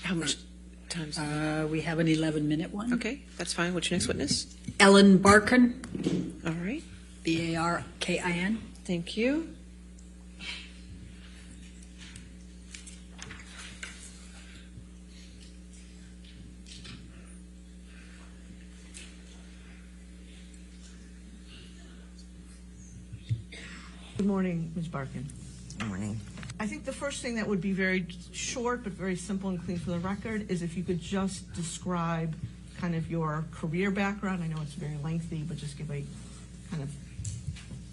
How much time? We have an 11-minute one. Okay, that's fine. What's your next witness? Ellen Barkin, All right. Barkin. Thank you. Good morning, Ms. Barkin. Good morning. I think the first thing that would be very short but very simple and clean for the record is if you could just describe kind of your career background. I know it's very lengthy, but just give a kind of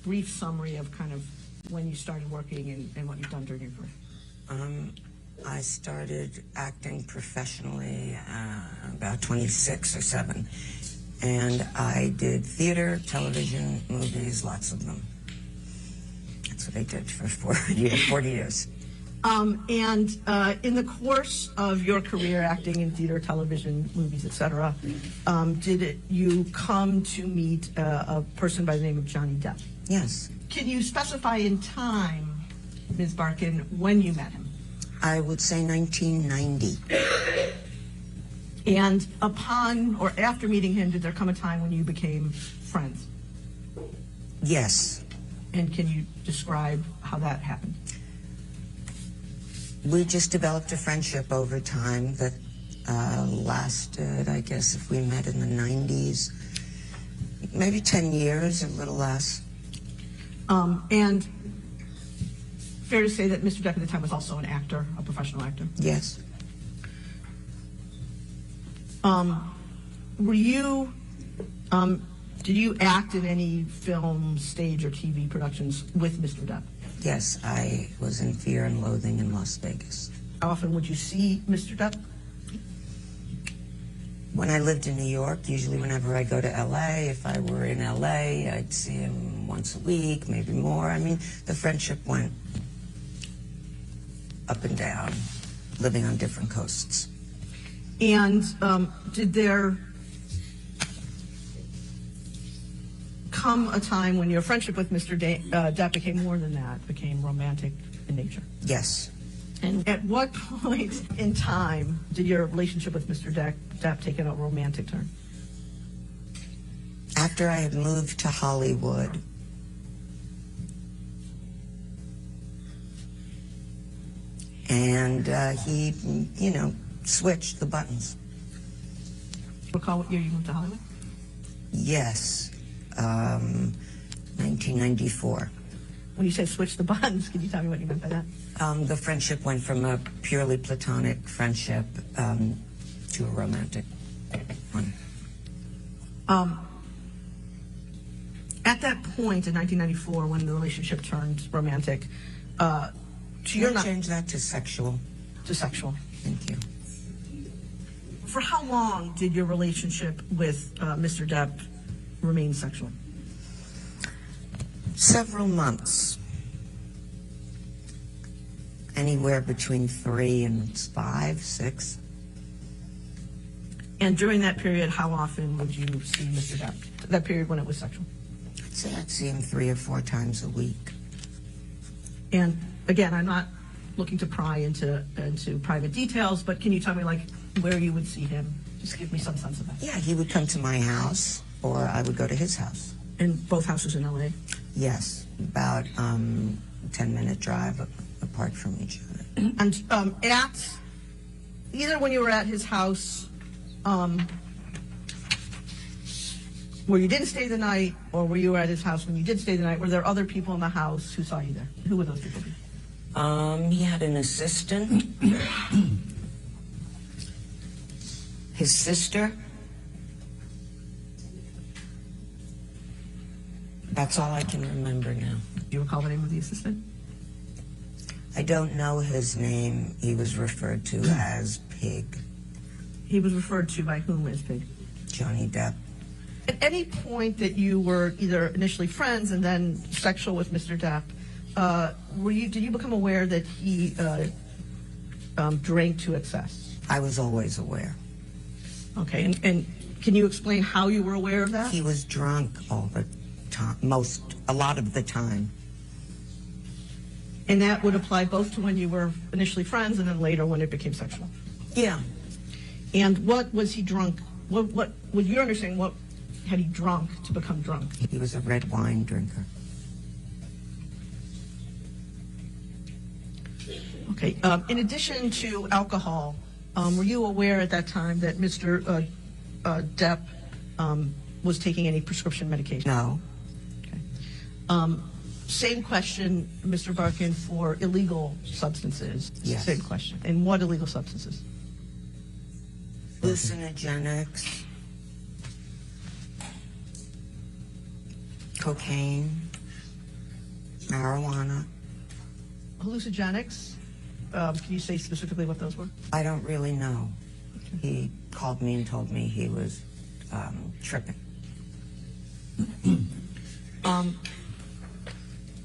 brief summary of kind of when you started working and what you've done during your career. I started acting professionally about 26 or 7, and I did theater, television, movies, lots of them. That's what I did for 40 years. And in the course of your career acting in theater, television, movies, etc., did you come to meet a person by the name of Johnny Depp? Yes. Can you specify in time, Ms. Barkin, when you met him? I would say 1990. And upon or after meeting him, did there come a time when you became friends? Yes. And can you describe how that happened? We just developed a friendship over time that lasted, I guess, if we met in the 90s, maybe 10 years, a little less. And fair to say that Mr. Depp at the time was also an actor, a professional actor? Yes. Were you, did you act in any film, stage, or TV productions with Mr. Depp? Yes, I was in Fear and Loathing in Las Vegas. How often would you see Mr. Depp? When I lived in New York, usually whenever I go to L.A., if I were in L.A., I'd see him once a week, maybe more. I mean, the friendship went up and down, living on different coasts. And did there come a time when your friendship with Mr. Depp became more than that, became romantic in nature? Yes. And at what point in time did your relationship with Mr. Depp take a romantic turn? After I had moved to Hollywood, and he, switched the buttons. Recall what year you moved to Hollywood? Yes, 1994. When you say switch the buttons, can you tell me what you meant by that? The friendship went from a purely platonic friendship to a romantic one. At that point in 1994, when the relationship turned romantic, Change that to sexual. To sexual. Thank you. For how long did your relationship with Mr. Depp remain sexual? Several months. Anywhere between 3 and 5, 6. And during that period, how often would you see Mr. Depp? That period when it was sexual? I'd see him 3 or 4 times a week. And again, I'm not looking to pry into private details, but can you tell me, like, where you would see him? Just give me some sense of that. Yeah, he would come to my house, or I would go to his house. And both houses in L.A.? Yes, about 10-minute drive apart from each other. And at either when you were at his house, where you didn't stay the night, or where you were at his house when you did stay the night, were there other people in the house who saw you there? Who would those people be? He had an assistant, his sister. That's all I can remember now. Do you recall the name of the assistant? I don't know his name. He was referred to as Pig. He was referred to by whom as Pig? Johnny Depp. At any point that you were either initially friends and then sexual with Mr. Depp, did you become aware that he drank to excess? I was always aware. Okay, and can you explain how you were aware of that? He was drunk all the time, a lot of the time. And that would apply both to when you were initially friends and then later when it became sexual? Yeah. And what was he drunk? What would you understand? What had he drunk to become drunk? He was a red wine drinker. Okay. In addition to alcohol, were you aware at that time that Mr. Depp was taking any prescription medication? No. Okay. Same question, Mr. Barkin, for illegal substances. Yes. Same question. And what illegal substances? Hallucinogenics, cocaine, marijuana. Hallucinogenics. Can you say specifically what those were? I don't really know. He called me and told me he was tripping.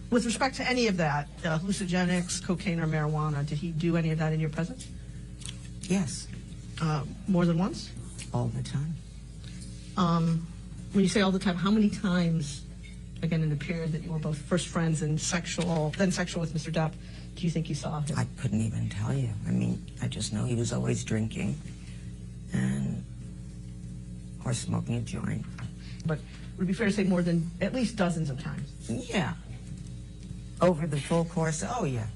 With respect to any of that, hallucinogenics, cocaine, or marijuana, did he do any of that in your presence? Yes, More than once? all the time. When you say all the time, how many times, again, in the period that you were both first friends and then sexual with Mr. Depp, do you think you saw him? I couldn't even tell you. I mean, I just know he was always drinking and, or smoking a joint. But would it be fair to say more than at least dozens of times? Yeah. Over the full course, oh yeah.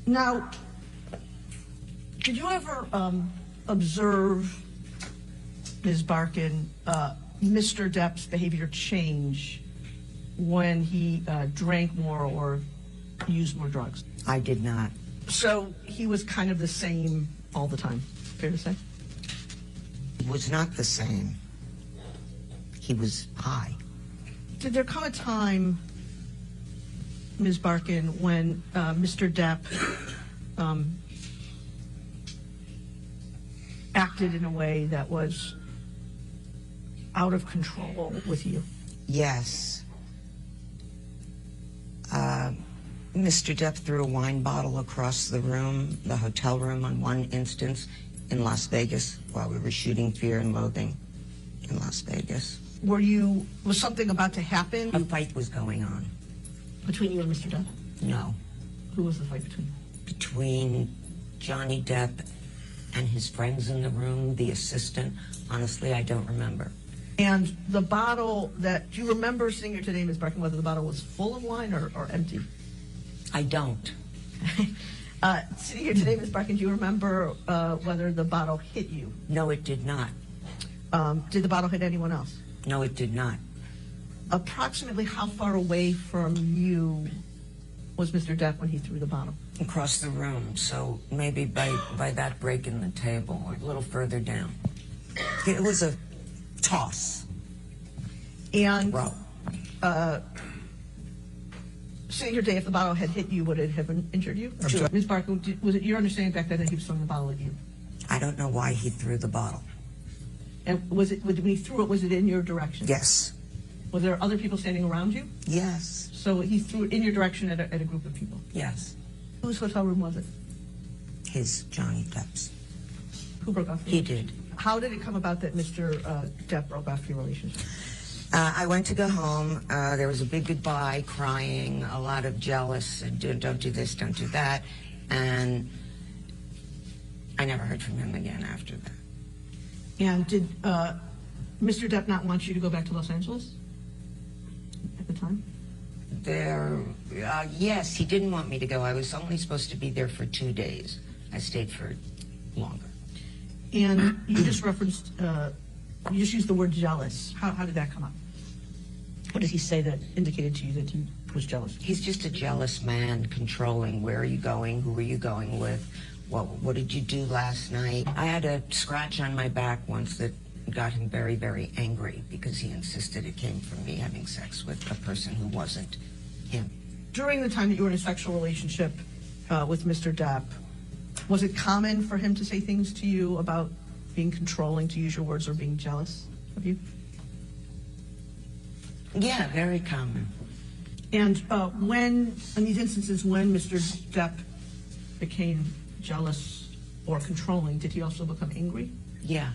Now, did you ever observe, Ms. Barkin, Mr. Depp's behavior change when he drank more or used more drugs? I did not. So he was kind of the same all the time, fair to say? It was not the same. He was high. Did there come a time, Ms. Barkin, when Mr. Depp acted in a way that was out of control with you? Yes. Mr. Depp threw a wine bottle across the room, the hotel room, on one instance in Las Vegas while we were shooting Fear and Loathing in Las Vegas. Was something about to A happen fight was going on. between you and Mr. Depp? No. Who was the fight between? Between Johnny Depp and his friends in the room, the assistant. Honestly, I don't remember. And the bottle do you remember sitting here today, Ms. Barkin, whether the bottle was full of wine or empty? I don't. Sitting here today, Ms. Barkin, do you remember whether the bottle hit you? No, it did not. Did the bottle hit anyone else? No, it did not. Approximately how far away from you was Mr. Depp when he threw the bottle? Across the room, so maybe by that break in the table or a little further down. It was a toss. And Row. sitting here today, if the bottle had hit you, would it have injured you? Sure. Ms. Barkin, was it your understanding back then that he was throwing the bottle at you? I don't know why he threw the bottle. And when he threw it, was it in your direction? Yes. Were there other people standing around you? Yes. So he threw it in your direction at a group of people. Yes. Whose hotel room was it? His Johnny Depp's. Who broke off the He relationship? did. How did it come about that Mr. Depp broke off your relationship? I went to go home. There was a big goodbye, crying, a lot of jealous, don't do this, don't do that. And I never heard from him again after that. And did Mr. Depp not want you to go back to Los Angeles at the time? Yes, he didn't want me to go. I was only supposed to be there for 2 days. I stayed for longer. And you just referenced, you just used the word jealous. How did that come up? What did he say that indicated to you that he was jealous? He's just a jealous man, controlling. Where are you going? Who are you going with? What did you do last night? I had a scratch on my back once that got him very, very angry because he insisted it came from me having sex with a person who wasn't him. During the time that you were in a sexual relationship with Mr. Depp, was it common for him to say things to you about being controlling, to use your words, or being jealous of you? Yeah, very common. And when, in these instances, when Mr. Depp became jealous or controlling, did he also become angry? Yeah.